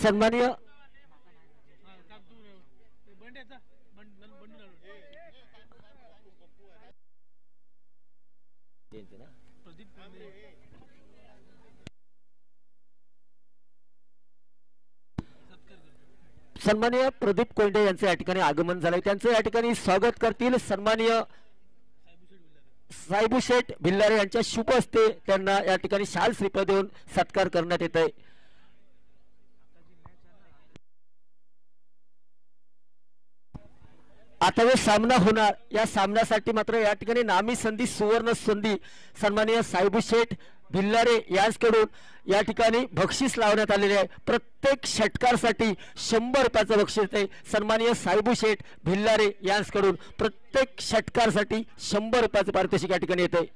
सन्माननीय सन्माननीय प्रदीप कोंडे यांचे या ठिकाणी आगमन झाले, त्यांचे या ठिकाणी स्वागत करतील सन्माननीय साहेबू शेठ भिल्लारे यांच्या शुभ हस्ते त्यांना या ठिकाणी शाल श्रीफळ देऊन सत्कार करण्यात येत आहे। आता जो सामना होणार या सामन्यासाठी मात्र या ठिकाणी नामी संधी सुवर्ण संधी सन्माननीय साहेबू शेठ भिल्लारे यांच्याकडून या ठिकाणी बक्षीस लावण्यात आलेले आहे। प्रत्येक षटकारासाठी 100 रुपयाचं बक्षीस आहे। सन्माननीय साहेबू शेठ भिल्लारे यांच्याकडून प्रत्येक षटकारासाठी 100 रुपयाचं पारितोषिक या ठिकाणी येते।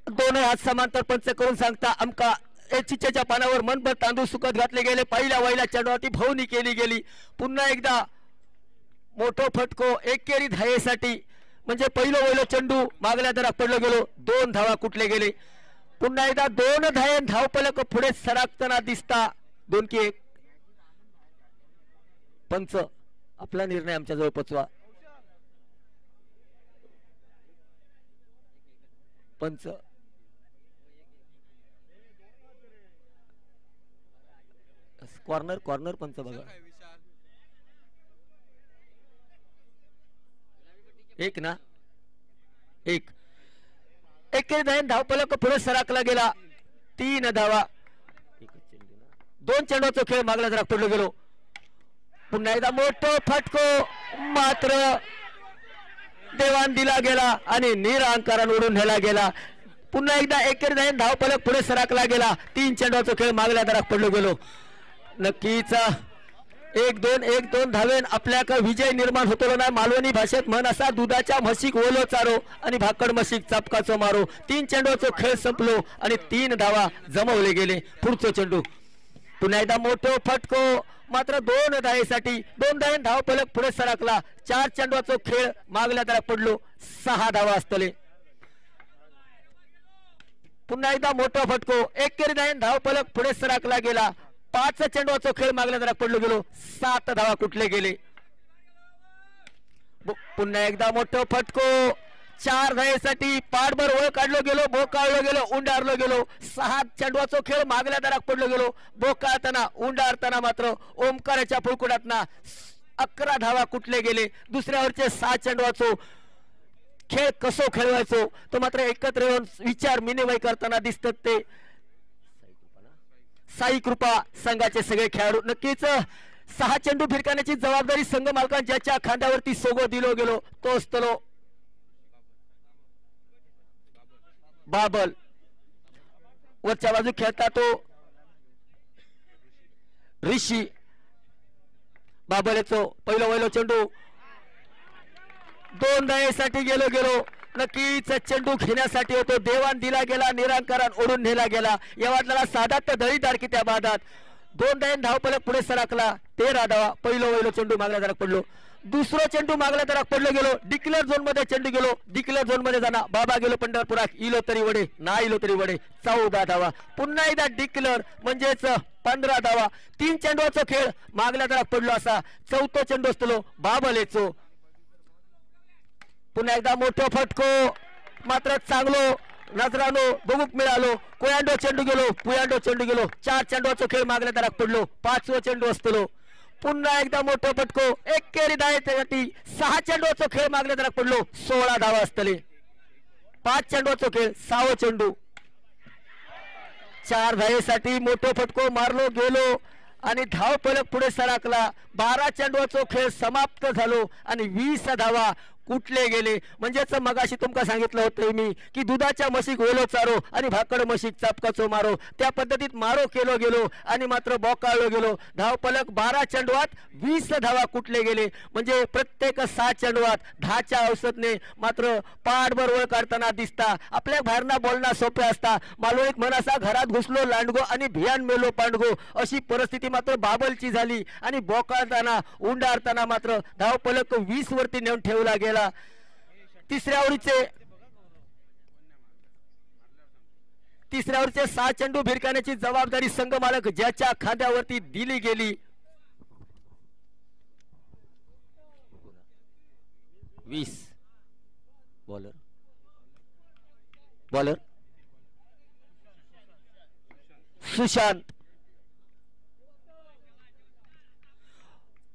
दोन्ही हात समांतर पंच करून सांगता अमका चिचेच्या पानावर मनभर तांदूळ सुकत घातले गेले। पहिल्या वहिल्या चेंडूवरती भवनी केली गेली। पुन्हा एकदा मोठो फटको एकेरी धावेसाठी म्हणजे पहिलं वहिलं चेंडू मागल्या दरात पडलं गेलो। 2 धावा कुठले गेले। पुन्हा एकदा 2 धावे धावपलक पुढे सरकताना दिसता 2-1 पंच आपला निर्णय आमच्या जवळ पोचवा। पंच कॉर्नर कॉर्नर पंच बघा। 1 ना 1 एकेरी धावे धावपलक पुढे सरकला गेला। 3 धावा 2 चेंडूचा खेळ मागला जरा पडलो गेलो। पुन्हा एकदा मोठो फटको मात्र देवान दिला गेला आणि निरांकारान उडून नेला गेला। पुन्हा एकदा एकेरी धावे धावपलक पुढे सरकला गेला। 3 चेंडूचा खेळ मागल्या दरात पडलो गेलो। नक्कीच 1-2 धावेन आपल्याकडे विजय निर्माण होतो नाही। मालवणी भाषेत म्हण असा दुधाच्या म्हशीक ओलो चारो आणि भाकड म्हशीक चापकाचो मारो। 3 चेंडूचा खेळ संपलो आणि 3 धावा जमवले गेले। पुढचा चेंडू पुन्हा एकदा मोठो फटको मात्र 2 धावेसाठी 2 धावे धावपलक पुढे सरकला। 4 चेंडूचा खेळ मागल्या दरात पडलो। 6 धावा असतले। पुन्हा एकदा मोठा फटको एकेरी धावे धावपलक पुढे सरकला गेला। 5 चेंडूचा खेळ मागल्या जरा पडलो गेलो। 7 धावा कुठले गेले। पुन्हा एकदा मोठं फटको 4 धावेसाठी पाठभर ओळ काढलो गेलो। बोकाळलो गेलो उंडारलो गेलो। 6 चेंडूचा खेळ मागल्या दरात पडलो गेलो। बोकाळताना उंडारताना मात्र ओमकाराच्या फुलकुडातना 11 धावा कुठले गेले। दुसऱ्यावरचे 6 चेंडूचा खेळ कसो खेळवायचो तो मात्र एकत्र येऊन विचार विनिमय करताना दिसतात ते साई कृपा संघाचे सगळे खेळाडू। नक्कीच 6 चेंडू फिरकाण्याची जबाबदारी संघ मालकांच्या ज्याच्या खांद्यावरती सोगो दिलो गेलो तो असतो बाबल। वरच्या बाजू खेळता तो ऋषी बाबलेचो पहिलो वहिलो चेंडू 2 धावेसाठी गेलो। नक्कीच चेंडू घेण्यासाठी होतो। देवान दिला गेला निरांकारान ओढून नेला गेला। या वाटला साधा तर दळीदार की त्या बादात 2 धावे धावपलक पुढे सरकला। 13 धावा पहिलो वहिलो चेंडू मागल्या दरात पडलो। दुसरा चेंडू मागल्या दरात पडलो गेलो। डिक्लेअर झोन मध्ये चेंडू गेलो। डिक्लेअर झोन मध्ये जाणार बाबा गेलो पंढरपुरात इलो तरी वडे ना इलो तरी वडे 14 धावा। पुन्हा एकदा डिक्लेअर म्हणजेच 15 धावा। 3 चेंडूचा खेळ मागल्या दरात पडलो असा 4था चेंडू असतो बाबलेचो। पुन्हा एकदा मोठो फटको मात्र चांगलो नजरानो बघूक मिळालो। कोयांडो चेंडू गेलो पुयांडो चेंडू गेलो। 4 चेंडूचा खेळ मागल्या दरात पडलो। 5वा चेंडू असतो। पुन्हा एकदा मोठो फटको एकेरी धावेसाठी 6 चेंडूचा खेळ मागल्या दरात पडलो। 16 धावा असतले। 5 चेंडूचा खेळ 6वा चेंडू 4 धावेसाठी मोठो फटको मारलो गेलो आणि धावपलक पुढे सरकला। 12 चेंडूचा खेळ समाप्त झालो आणि 20 धावा कुठले गेले. म्हणजेच मगाशी तुमका सांगितलं होतं मी की दुधाच्या म्हशीक ओलो चारो आणि भाकड म्हशीक चापकाचो मारो, त्या पद्धतीत मारो केलो गेलो आणि मात्र बोकाळलो गेलो. धावपलक 12 चेंडवात 20 धावा कुठले गेले. म्हणजे प्रत्येक 6 चेंडवात 10च्या औषधने मात्र पाठ बरोबर काढताना दिसता. आपल्या बाहेरना बोलणं सोपे असता. मालवणीत म्हणासा घरात घुसलो लांडगो आणि भियान मेलो पांडगो, अशी परिस्थिती मात्र बाबलची झाली आणि बोकाळताना उंडारताना मात्र धावपलक 20 वरती नेऊन ठेवला गेला. तिसऱ्या ओव्हरचे 6 चेंडू भिरकाण्याची जबाबदारी संघ मालक ज्याच्या खांद्यावरती दिली गेली. 20 बॉलर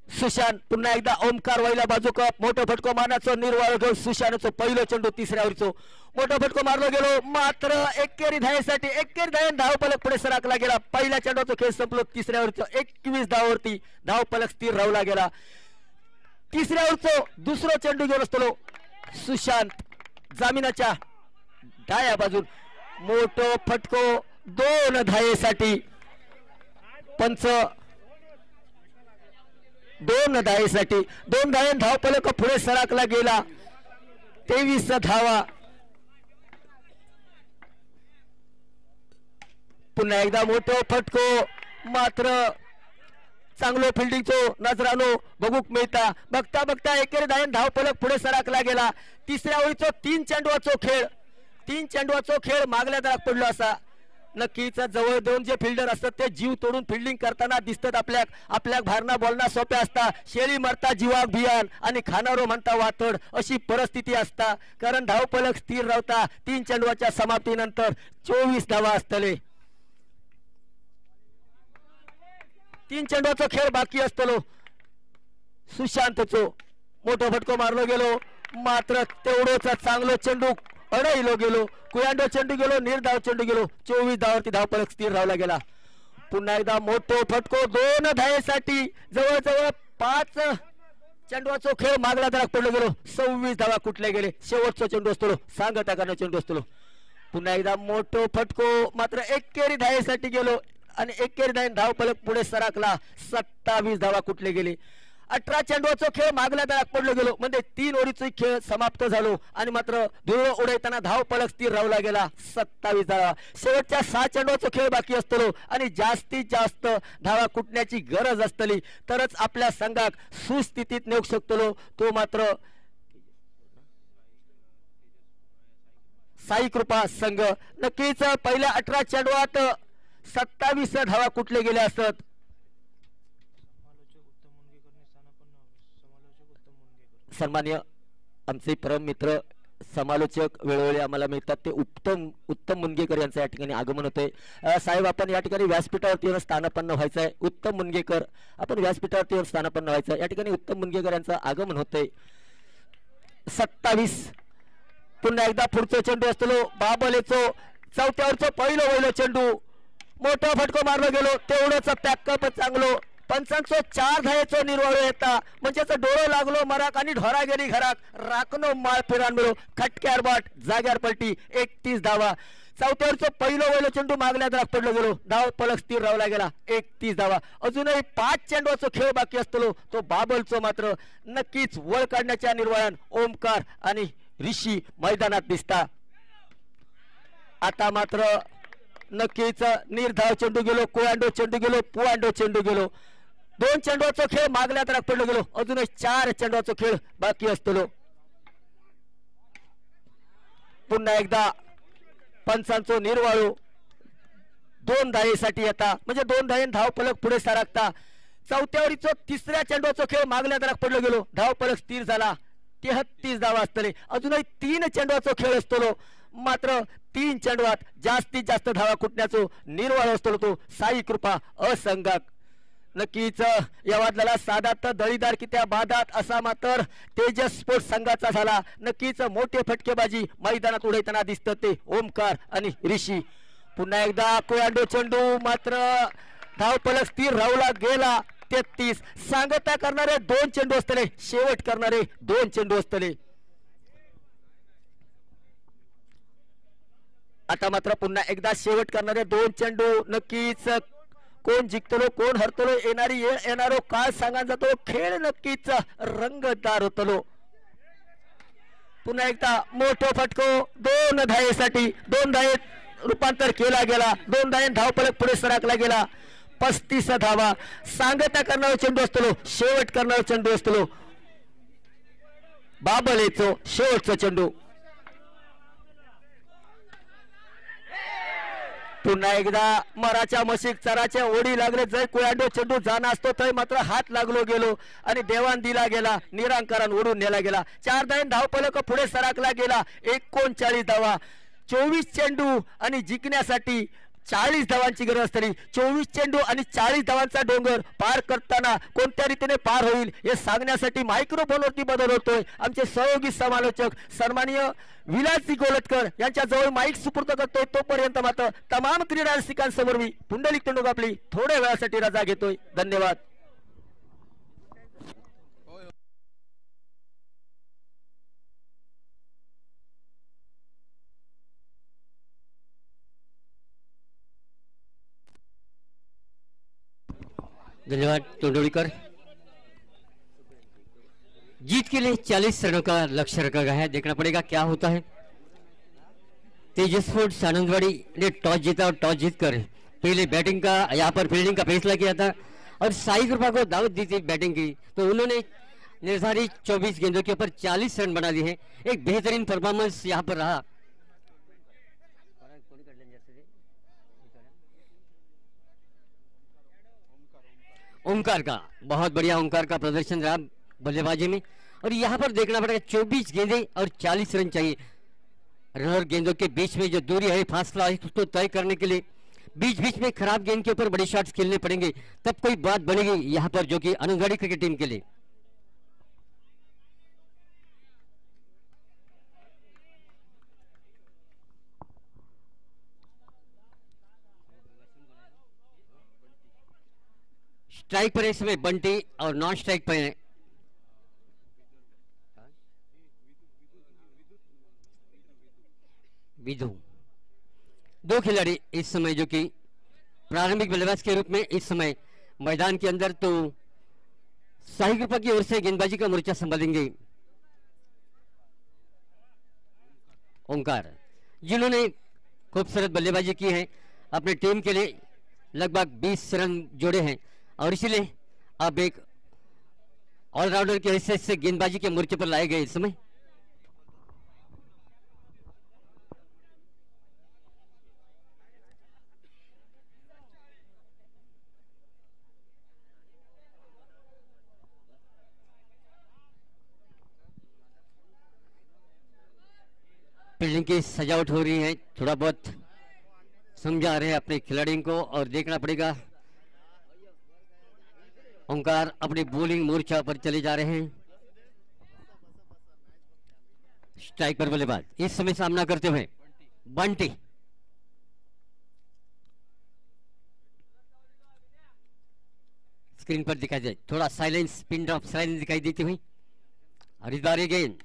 सुशांत पुन्हा एकदा ओमकार वाईला बाजू कप मोठं फटको मारण्याचं निर्वाळ घेऊन सुशांतचं पहिलं चेंडू तिसऱ्या ओव्हरचं मोठं फटको मारला गेलो. मात्र एकेरी धावेसाठी धावपलक पुढे सरकला गेला. पहिल्या चेंडूचा खेळ संपलो. तिसऱ्या ओव्हरचं 21 धावावरती धावपलक स्थिर राहला गेला. तिसऱ्या ओव्हरचं दुसरं चेंडू घेऊन असतो सुशांत जमिनाच्या डाव्या बाजून मोठं फटको 2 धावेसाठी. पंच 2 धावेसाठी 2 धावे धावपलक पुढे सरकला गेला. 23 धावा. पुन्हा एकदा मोठं फटको मात्र चांगलो फिल्डिंगचो नजरानो बघूक मिळता. बघता बघता एकेरी धावपलक पुढे सरकला गेला. तिसऱ्या ओळीचो 3 चेंडवाचो खेळ मागल्या दाराक पडलो असा. नक्कीच जवळ 2 जे फिल्डर असतात ते जीव तोडून फिल्डिंग करताना दिसतात. आपल्या भारणा बोलणं सोपे असता. शेळी मरता जीवाक भियान आणि खाणारो म्हणता वातड, अशी परिस्थिती असता. कारण धावपलक स्थिर राहता. 3 चेंडवाच्या समाप्तीनंतर 24 धावा असतले. 3 चेंडवाचा खेळ बाकी असतलो. सुशांतचो मोठो फटको मारलो गेलो. मात्र तेवढोचा चांगलो चेंडू अडवलो गेलो. कुयांडो चेंडू गेलो. निर्धाव चेंडू गेलो. 24 धावावरती धावपलक स्थिर राहला गेला. पुन्हा एकदा मोठो फटको 2 धावेसाठी. जवळजवळ 5 चेंडवाचो खेळ मागला दाराक पडलो गेलो. 26 धावा कुठले गेले. शेवटचा चेंडू असतो सांगता करणं चेंडू असतो. पुन्हा एकदा मोठो फटको मात्र एकेरी धावेसाठी गेलो आणि एकेरी धावे धावपलक पुढे सरकला. 27 धावा कुठले गेले. 18 चेंडवाचा खेळ मागल्या दाराक पडलो गेलो. म्हणजे 3 ओव्हरचा खेळ समाप्त झालो आणि मात्र धुळ उडवताना धावपलक स्थिर राहला गेला. 27 धावा. शेवटच्या 6 चेंडवाचा खेळ बाकी असतो आणि जास्तीत जास्त धावा कुटण्याची गरज असतली तरच आपल्या संघाक सुस्थितीत नेऊ शकतो. तो मात्र साई कृपा संघ. नक्कीच पहिल्या 18 चेंडवात 27 धावा कुठले गेले असत. सन्मान्य आमचे परम मित्र समालोचक वेळोवेळी आम्हाला मिळतात ते उत्तम मुनगेकर यांचं या ठिकाणी आगमन होतंय. साहेब आपण या ठिकाणी व्यासपीठावरती येऊन स्थानापन्न व्हायचं आहे. उत्तम मुनगेकर आपण व्यासपीठावरती येऊन स्थानापन्न व्हायचं आहे. या ठिकाणी उत्तम मुनगेकर यांचं आगमन होतंय. 27. पुन्हा एकदा पुढचा चेंडू असतो बाबलेचो. चौथ्यावरचं पहिलं चेंडू मोठा फटको मारला गेलो. तेवढंच पॅकअप चांगलो. 4 धावेचो निर्वाळ येता. म्हणजेच डोळो लागलो मराक आणि ढोरा गेली घराक. राखनो माळ फिरान मिळो. खटक्यार बाट जाग्यार पलटी. 31 धावा. चौथ्यावरचं पहिलं चेंडू मागल्या दाराक पडलो गेलो. धावपलक स्थिर राहला गेला. 31 धावा. अजूनही 5 चेंडवाचा खेळ बाकी असतो. तो बाबलचो मात्र नक्कीच वळ काढण्याच्या निर्वाळान ओमकार आणि ऋषी मैदानात दिसता. आता मात्र नक्कीच निर्धाव चेंडू गेलो. कोयांडो चेंडू गेलो. पुआंडो चेंडू गेलो. 2 चेंडवाचा खेळ मागल्या दाराक पडलो गेलो. अजूनही 4 चेंडवाचा खेळ बाकी असतो. पुन्हा एकदा पंचांचो निर्वाळू 2 धावेसाठी येता. म्हणजे 2 धावे धावपलक पुढे सरकता. चौथ्यावरीचो 3ऱ्या चेंडवाचा खेळ मागल्या दाराक पडलो गेलो. धावपलक स्थिर झाला. 33 धावा असतले. अजूनही 3 चेंडवाचा खेळ असतो. मात्र 3 चेंडवात जास्तीत जास्त धावा कुटण्याचो निर्वाळ असतो तो साई कृपा असंघाक. नक्कीच या वादळाला साधात दळीदार की त्या बादात असा मात्र तेजस स्पोर्ट्स संघाचा झाला. नक्कीच मोठे फटकेबाजी मैदानात उडवताना दिसतात ते ओमकार आणि ऋषी. पुन्हा एकदा कोयांडो चेंडू मात्र धावपलक स्थिर राहला गेला. 33. सांगता करणारे 2 चेंडू असतले. शेवट करणारे 2 चेंडू असतले. आता मात्र पुन्हा एकदा शेवट करणारे 2 चेंडू नक्कीच कोण जिंकतलो कोण हरतलो येणारी येणारो काळ सांगा जातो खेळ नक्कीच रंगतदार होतलो पुन्हा एकदा मोठो फटको 2 धावेसाठी 2 धावेत रूपांतर केला गेला 2 धावे धावफलक पुढे सरकला गेला 35 धावा सांगता करणारा चेंडू असतो शेवट करणारा चेंडू असतो बाबलेचो शेवटचा चेंडू पुन्हा एकदा मराच्या मशीक चराच्या ओढी लागले जय कुळांडो चेंडू जाणं असतो तय मात्र हात लागलो गेलो आणि देवान दिला गेला निरांकारान ओढून नेला गेला 4 धावे धावफलक पुढे सरकला गेला 39 धावा 24 चेंडू आणि जिंकण्यासाठी 40 धावांची गरज असते 24 चेंडू आणि 40 धावांचा डोंगर पार करताना कोणत्या रीतीने पार होईल हे सांगण्यासाठी मायक्रोफोनवरती बदल होतोय आमचे सहयोगी समालोचक सन्माननीय विलासजी गोलटकर यांच्या जवळ माईक सुपूर्द करतोय तोपर्यंत मात्र तमाम क्रीडा रसिकांसमोर मी पुंडलिक तेंडुलकर आपली थोड्या वेळासाठी रजा घेतोय धन्यवाद धन्यवाद टोंडोलीकर। जीत के लिए 40 रनों का लक्ष्य रखा गया है, देखना पड़ेगा क्या होता है। तेजस फूड्स आनंदवाड़ी ने टॉस जीता और टॉस जीतकर पहले बैटिंग का यहाँ पर फील्डिंग का फैसला किया था और साई कृपा को दावत दी थी बैटिंग की, तो उन्होंने निर्धारित 24 गेंदों के ऊपर 40 रन बना दिए हैं। एक बेहतरीन परफॉर्मेंस यहाँ पर रहा। ओंकार का बहुत बढ़िया ओंकार का प्रदर्शन रहा बल्लेबाजी में और यहाँ पर देखना पड़ेगा 24 गेंदें और 40 रन चाहिए। रन और गेंदों के बीच में जो दूरी है फासला है उसको तय करने के लिए बीच बीच में खराब गेंद के ऊपर बड़े शॉट्स खेलने पड़ेंगे, तब कोई बात बनेगी यहाँ पर जो कि आनंदवाड़ी क्रिकेट टीम के लिए। स्ट्राइक पर इस समय बंटी और नॉन स्ट्राइक पर विधु, दो खिलाड़ी इस समय जो कि प्रारंभिक बल्लेबाज के रूप में इस समय मैदान के अंदर। तो शाही कृपा की ओर से गेंदबाजी का मोर्चा संभालेंगे ओंकार, जिन्होंने खूबसूरत बल्लेबाजी की है, अपने टीम के लिए लगभग 20 रन जोड़े हैं और इसीलिए अब एक ऑलराउंडर के हिस्से से गेंदबाजी के मोर्चे पर लाए गए। इस समय फील्डिंग की सजावट हो रही है, थोड़ा बहुत समझा रहे हैं अपने खिलाड़ियों को और देखना पड़ेगा। ओंकार अपनी बॉलिंग मोर्चा पर चले जा रहे हैं। स्ट्राइक पर बल्लेबाज इस समय सामना करते हुए बंटी, स्क्रीन पर दिखाई दे थोड़ा साइलेंस, पिन ड्रॉप साइलेंस दिखाई देती हुई और इस बार ये गेंद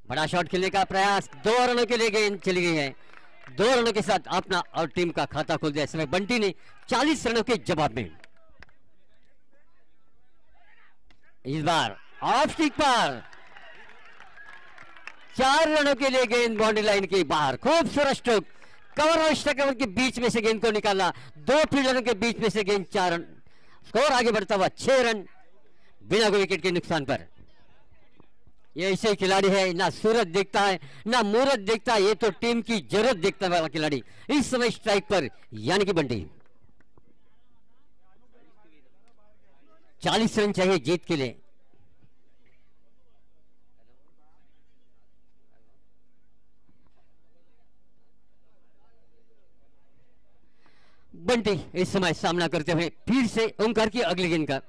बड़ा शॉट खेलने का प्रयास, 2 रनों के लिए गेंद चली गई है। 2 रनों के साथ अपना और टीम का खाता खोल दिया। इस समय बंटी ने 40 रनों के जवाब में इस बार ऑफ स्टिक पर 4 रनों के लिए गेंद बाउंड्री लाइन के बाहर, खूबसूरत स्ट्रोक, कवर और स्ट्राइक के बीच में से गेंद को निकाला, 2 फील्डरों के बीच में से गेंद 4 रन, स्कोर आगे बढ़ता हुआ 6 रन बिना कोई विकेट के नुकसान पर। ये ऐसे खिलाड़ी है, ना सूरत देखता है ना मूरत देखता है, ये तो टीम की जरूरत देखता है वाला खिलाड़ी। इस समय स्ट्राइक पर यानी कि बंटी, 40 रन चाहिए जीत के लिए। बंटी इस समय सामना करते हुए फिर से ओंकार की अगली गेंद का।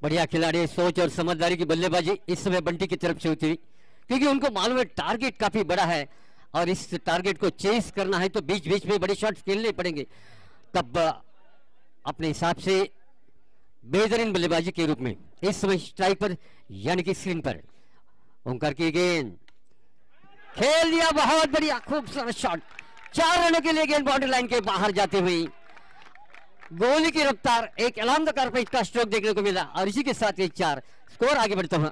बढ़िया खिलाड़ी, सोच और समझदारी की बल्लेबाजी इस समय बंटी की तरफ से होती हुई, क्योंकि उनको मालूम है टारगेट काफी बड़ा है और इस टारगेट को चेस करना है तो बीच बीच में बड़े शॉट्स खेलने पड़ेंगे। तब अपने हिसाब से बेहतरीन बल्लेबाजी के रूप में इस समय स्ट्राइक पर यानी कि स्क्रीन पर ओंकार की गेंद खेल दिया, बहुत बढ़िया, खूबसूरत शॉट। 4 रनों के लिए गेंद बाउंड्री लाइन के बाहर जाते हुए गोली की रफ्तार, एक अलार्म द कारपेट का स्ट्रोक देखने को मिला और इसी के साथ ये 4 स्कोर आगे बढ़ता हुआ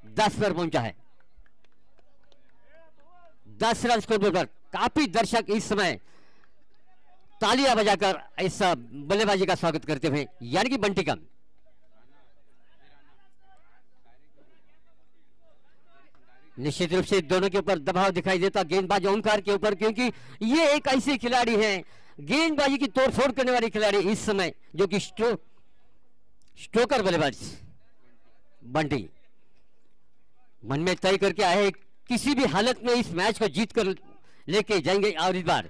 10 पर पहुंचा है। 10 रन स्कोर पर काफी दर्शक इस समय तालियां बजाकर इस बल्लेबाजी का स्वागत करते हुए, यानी कि बंटी कम। निश्चित रूप से दोनों के ऊपर दबाव दिखाई देता गेंदबाज ओंकार के ऊपर, क्योंकि ये एक ऐसे खिलाड़ी हैं, गेंदबाजी की तोड़फोड़ करने वाले खिलाड़ी इस समय, जो कि स्ट्रोकर बल्लेबाज बंटी मन में तय करके आए किसी भी हालत में इस मैच को जीत कर लेके जाएंगे। और इस बार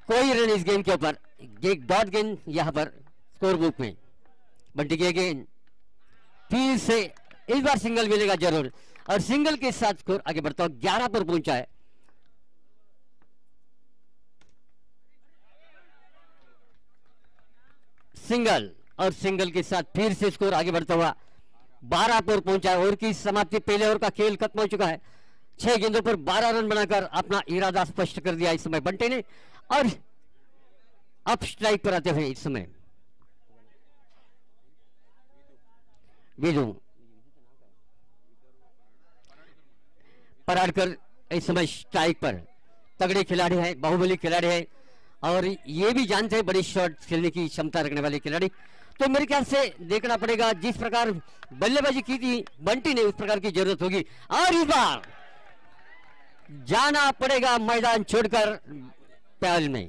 कोई रन इस गेंद के ऊपर, एक डॉट गेंद यहां पर स्कोर बुक में। बंटी की गेंद फिर से इस बार सिंगल मिलेगा जरूर, और सिंगल के साथ स्कोर आगे बढ़ता हुआ 11 पर पहुंचा है। सिंगल, और सिंगल के साथ फिर से स्कोर आगे बढ़ता हुआ 12 पर पहुंचा है। ओवर की समाप्ति, पहले ओवर का खेल खत्म हो चुका है। 6 गेंदों पर 12 रन बनाकर अपना इरादा स्पष्ट कर दिया इस समय बंटे ने, और अब स्ट्राइक पर आते हुए इस समय विदु पराडकर इस समय स्ट्राइक पर। तगड़े खिलाड़ी है, बाहुबली खिलाड़ी है, और ये भी जानते हैं बड़ी शॉट खेलने की क्षमता रखने वाले खिलाड़ी। तो मेरे ख्याल से देखना पड़ेगा, जिस प्रकार बल्लेबाजी की थी बंटी ने उस प्रकार की जरूरत होगी। और इस बार जाना पड़ेगा मैदान छोड़कर पहल में,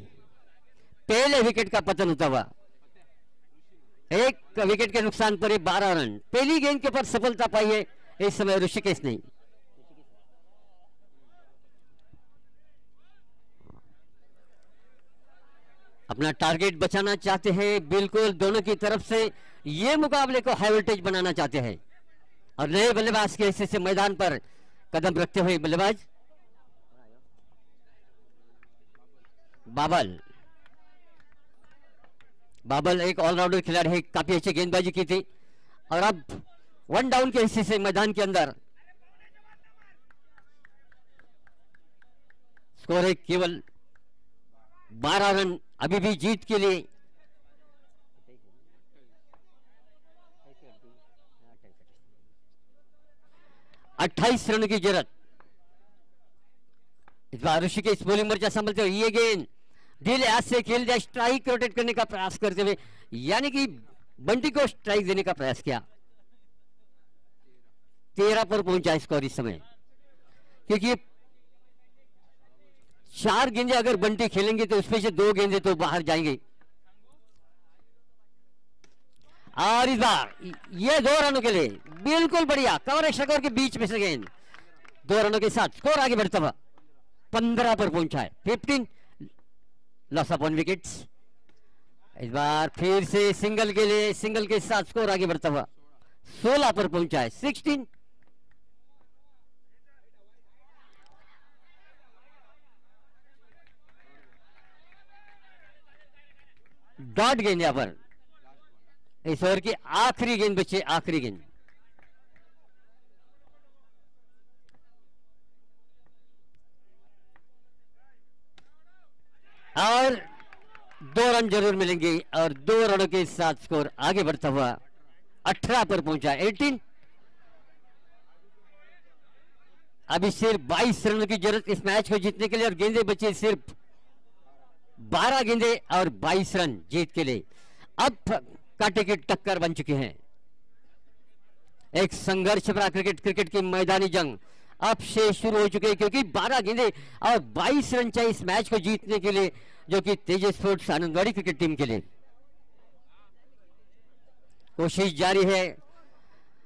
पहले विकेट का पतन होता हुआ। 1 विकेट के नुकसान पर 12 रन, पहली गेंद के ऊपर सफलता पाई है इस समय ऋषिकेश ने। अपना टारगेट बचाना चाहते हैं, बिल्कुल दोनों की तरफ से ये मुकाबले को हाई वोल्टेज बनाना चाहते हैं, और नए बल्लेबाज के हिस्से से मैदान पर कदम रखते हुए बल्लेबाज बाबल एक ऑलराउंडर खिलाड़ी है, काफी अच्छी गेंदबाजी की थी, और अब 1 डाउन के हिस्से से मैदान के अंदर स्कोर है केवल 12 रन अभी भी जीत के लिए। अट्ठाईस रन की जरूरत। इस बार ऋषिकेश बॉलिंग मोर्चा संभलते हुए ये गेंद ढीले हाथ से खेल दिया, स्ट्राइक रोटेट करने का प्रयास करते हुए, यानी कि बंटी को स्ट्राइक देने का प्रयास किया। 13 पर पहुंचा स्कोर इस समय, क्योंकि 4 गेंदे अगर बंटी खेलेंगे तो उसमें से 2 गेंदे तो बाहर जाएंगे। और इस बार ये 2 रनों के लिए बिल्कुल बढ़िया कवर एक्स्ट्रा के बीच में से गेंद, 2 रनों के साथ स्कोर आगे बढ़ता हुआ 15 पर पहुंचा है। 15 लॉस ऑफ 1 विकेट्स। इस बार फिर से सिंगल के लिए, सिंगल के साथ स्कोर आगे बढ़ता हुआ 16 पर पहुंचा है। 16 डॉट गेंद यहां पर, इस ओवर की आखिरी गेंद बचे, आखिरी गेंद। और 2 रन जरूर मिलेंगे, और 2 रनों के साथ स्कोर आगे बढ़ता हुआ 18 पर पहुंचा। 18 अभी सिर्फ 22 रनों की जरूरत इस मैच को जीतने के लिए, और गेंदे बचे सिर्फ 12 गेंदे और 22 रन जीत के लिए। अब कांटे की टक्कर बन चुके हैं, एक संघर्ष भरा क्रिकेट की मैदानी जंग अब से शुरू हो चुके हैं, क्योंकि 12 गेंदे और 22 रन चाहिए इस मैच को जीतने के लिए, जो कि Tejas sports Anandwadi cricket team के लिए। कोशिश जारी है।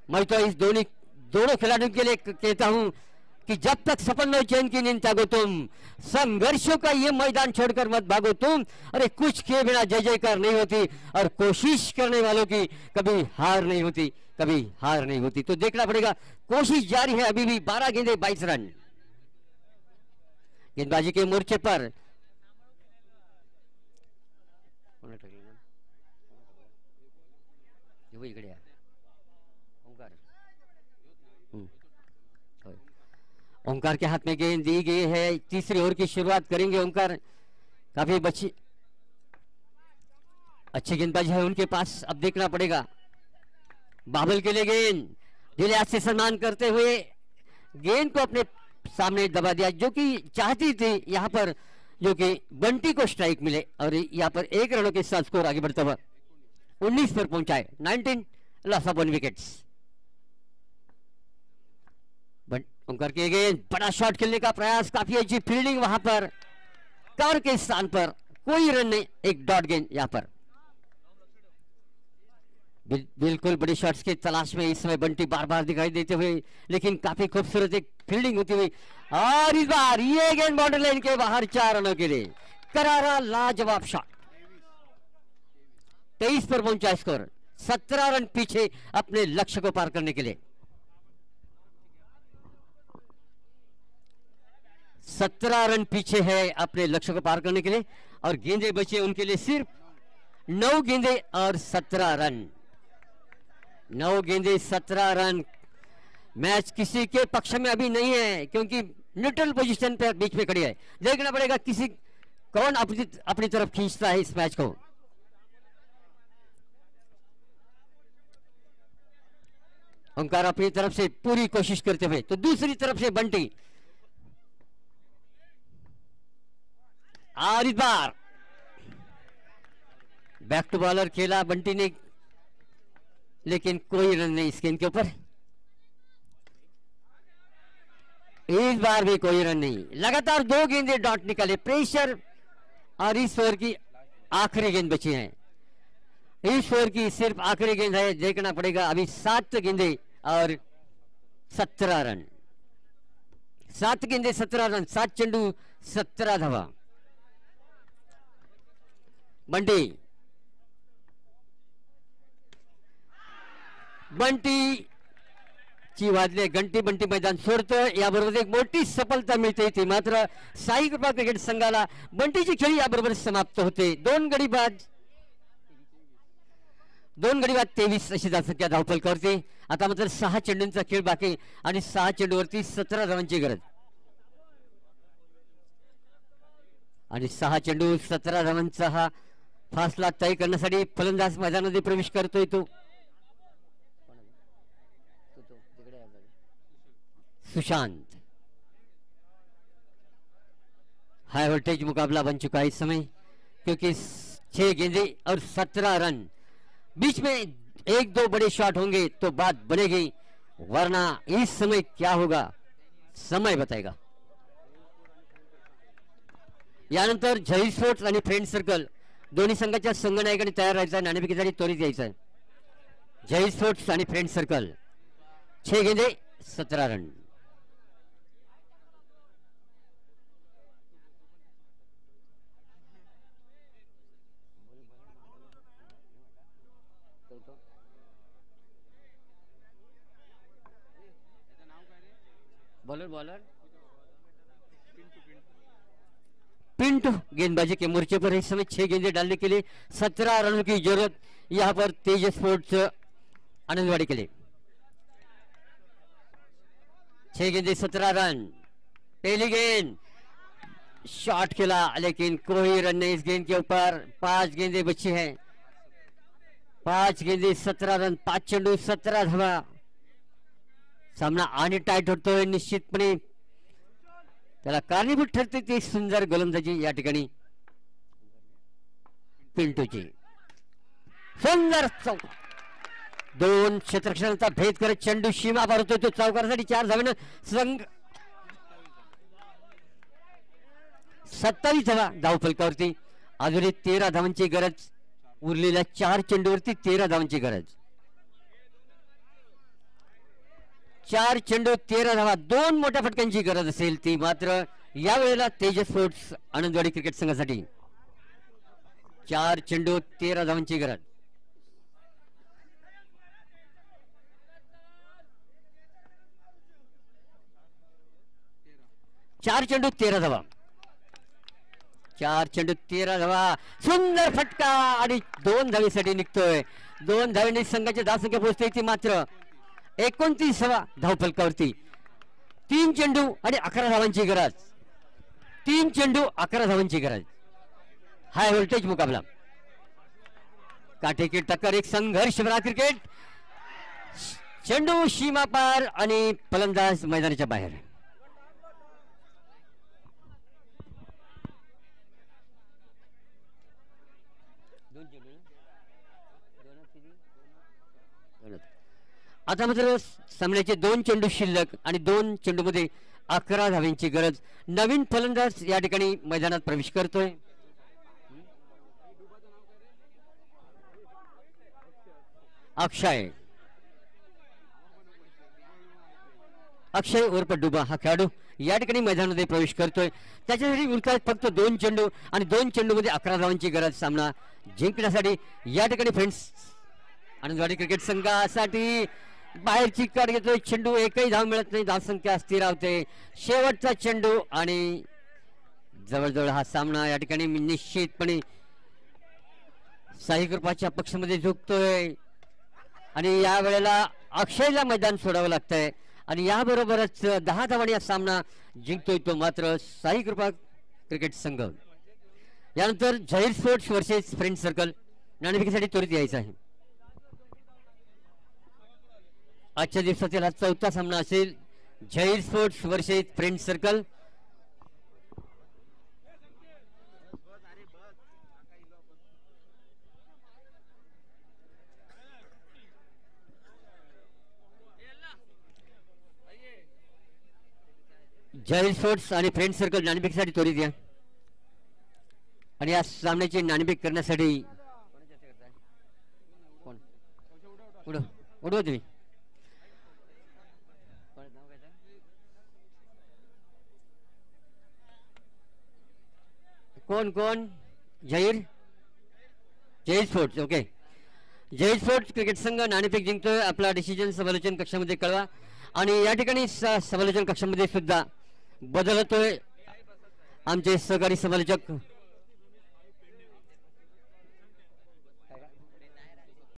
मैं तो इस दोनों खिलाड़ियों के लिए कहता हूं कि जब तक सपनों चैन की नींद त्यागो तुम, संघर्षों का ये मैदान छोड़कर मत भागो तुम। अरे कुछ किए बिना जय जयकार नहीं होती, और कोशिश करने वालों की कभी हार नहीं होती, कभी हार नहीं होती। तो देखना पड़ेगा, कोशिश जारी है अभी भी। 12 गेंदे 22 रन गेंदबाजी के मोर्चे पर। ओंकार के हाथ में गेंद दी गई है। तीसरी ओवर की शुरुआत करेंगे ओंकार। काफी अच्छी गेंदबाजी है उनके पास। अब देखना पड़ेगा। बाबल के लिए गेंद, ढीले हाथ से सम्मान करते हुए गेंद को अपने सामने दबा दिया, जो कि चाहती थी यहाँ पर जो कि बंटी को स्ट्राइक मिले और यहाँ पर 1 रनों के साथ स्कोर आगे बढ़ता हुआ 19 पर पहुंचाए। 19 लॉस ऑफ 1 विकेट्स। ओंकार के गेंद, बड़ा शॉट खेलने का प्रयास, काफी अच्छी फील्डिंग वहां पर, कवर के स्थान पर कोई रन नहीं, एक डॉट गेंद यहाँ पर। बिल्कुल बड़ी शॉट्स की तलाश में इस समय बंटी बार बार दिखाई देते हुए, लेकिन काफी खूबसूरत एक फील्डिंग होती हुई और इस बार ये गेंद बाउंड्री लाइन के बाहर 4 रनों के लिए। करारा लाजवाब शॉट। 23 पर पहुंचा स्कोर। 17 रन पीछे अपने लक्ष्य को पार करने के लिए। 17 रन पीछे है अपने लक्ष्य को पार करने के लिए और गेंदे बचे उनके लिए सिर्फ 9 गेंदे और 17 रन। 9 गेंदे 17 रन। मैच किसी के पक्ष में अभी नहीं है क्योंकि न्यूट्रल पोजीशन पे बीच में खड़ी है। देखना पड़ेगा कौन अपनी तरफ खींचता है इस मैच को। ओंकार अपनी तरफ से पूरी कोशिश करते हुए, तो दूसरी तरफ से बंटी और इस बार बैक टू बॉलर खेला बंटी ने, लेकिन कोई रन नहीं इस गेंद के ऊपर। इस बार भी कोई रन नहीं। लगातार 2 गेंदे डॉट निकाले। प्रेशर और इस ओवर की आखिरी गेंद बची है। इस ओवर की सिर्फ आखिरी गेंद है। देखना पड़ेगा। अभी 7 गेंदे और 17 रन। 7 गेंदे 17 रन, 7 चेंडू 17 धावा। बंटी ची वाजले घंटी. बंटी मैदान सोडतं. याबरोबर एक मोठी सफलता मिळते ती मात्र साई कृपा क्रिकेट संघाला बंटीची खेळी याबरोबर समाप्त होते. 2 गडी बाद 23 अशी धावसंख्या धावफलकावरती. आता मात्र 6 चेंडूंचा खेळ बाकी आणि 6 चेंडूवरती 17 धावांची गरज आणि 6 चेंडू 17 धावांचा हा फासला तय करण्यासाठी फलंदाज मैदानामध्ये प्रवेश करतोय. तो सुशांत. हाई वोल्टेज मुकाबला बन चुका है इस समय क्योंकि 6 गेंदे और 17 रन. बीच में 1-2 बड़े शॉट होंगे तो बात बनेगी, वरना इस समय क्या होगा समय बताएगा. यानंतर झरी स्पोर्ट्स आणि फ्रेंड सर्कल दोन्ही संघाच्या संघनायकांनी तयार राहायचं. नाणेफेकीसाठी त्वरित यायचं. झरी स्पोर्ट्स आणि फ्रेंड सर्कल 6 गेंदे 17 रन. बॉलर पिंटू गेंदबाजी के मोर्चे पर इस समय 6 गेंदे डालने के लिए 17 रनों की जरूरत यहां पर तेज स्पोर्ट्स आनंदवाड़ी के लिए. 6 गेंदे 17 रन. पहली गेंद शॉट खेला लेकिन कोई रन नहीं इस गेंद के ऊपर. 5 गेंदे बची हैं. 5 गेंदे 17 रन, 5 चेंडू 17 धावा. सामना आणि टाईट होतोय. निश्चितपणे त्याला कारणीभूत ठरते ती सुंदर गोलंदाजी या ठिकाणी पिंटूची. सुंदर चौक. 2 क्षेत्ररक्षणाचा भेद करत चेंडू सीमा पार होतोय. तो चौकारासाठी 4 धावेनं संघ 27 धावा धावफलकावरती. अजूनही 13 धावांची गरज. उरलेल्या 4 चेंडूवरती 13 धावांची गरज. 4 चेंडू 13 धावा. 2 मोठ्या फटक्यांची गरज असेल ती मात्र यावेळेला तेज स्पोर्ट्स आनंदवाडी क्रिकेट संघासाठी. 4 चेंडू 13 धावांची गरज. चार चेंडू 13 धावा. 4 चेंडू 13 धावा. सुंदर फटका आणि 2 धावेसाठी निघतोय. 2 धावेने संघाची धावसंख्या पोहोचते ती मात्र 29 धावफलकावरती. 3 चेंडू आणि 11 धावांची गरज. 3 चेंडू 11 धावांची गरज. हाय व्होल्टेज मुकाबला, काटेकी टक्कर, एक संघर्ष भरा क्रिकेट. चेंडू सीमा पार आणि फलंदाज मैदानाच्या बाहेर. आता मात्र सामन्याचे 2 चेंडू शिल्लक आणि 2 चेंडू मध्ये 11 धावांची गरज. नवीन फलंदाज या ठिकाणी मैदानात प्रवेश करतोय. अक्षय उर्फ डुबा हा खेळाडू या ठिकाणी मैदानामध्ये प्रवेश करतोय. त्याच्यासाठी उरतात फक्त 2 चेंडू आणि 2 चेंडू मध्ये 11 धावांची गरज. सामना जिंकण्यासाठी या ठिकाणी फ्रेंड्स आनंदवाडी क्रिकेट संघासाठी बाहेरची काढ घेतोय. चेंडू एकही धाव मिळत नाही, धावसंख्या स्थिर राहते. शेवटचा चेंडू आणि जवळजवळ हा सामना या ठिकाणी निश्चितपणे साई कृपाच्या पक्षामध्ये झुकतोय आणि या वेळेला अक्षयला मैदान सोडावं लागतंय आणि याबरोबरच 10 धावांनी हा सामना जिंकतोय तो मात्र साई कृपा क्रिकेट संघ. यानंतर Zaheer sports versus friend circle नाणेफेकीसाठी त्वरित यायचं आहे. आजच्या दिवसातील हा 4था सामना असेल. Zaheer sports versus friend circle. Zaheer sports आणि फ्रेंड सर्कल नाणेफेकीसाठी त्वरित या आणि या सामन्याची नाणेफेक करण्यासाठी उडवा तुम्ही. कोण कोण? Zaheer sports. Okay, Zaheer sports cricket संघ नाणेफेक जिंकतोय. आपला डिसिजन समालोचन कक्षामध्ये कळवा आणि या ठिकाणी समालोचन कक्षामध्ये सुद्धा बदल होतोय. आमचे सहकारी समालोचक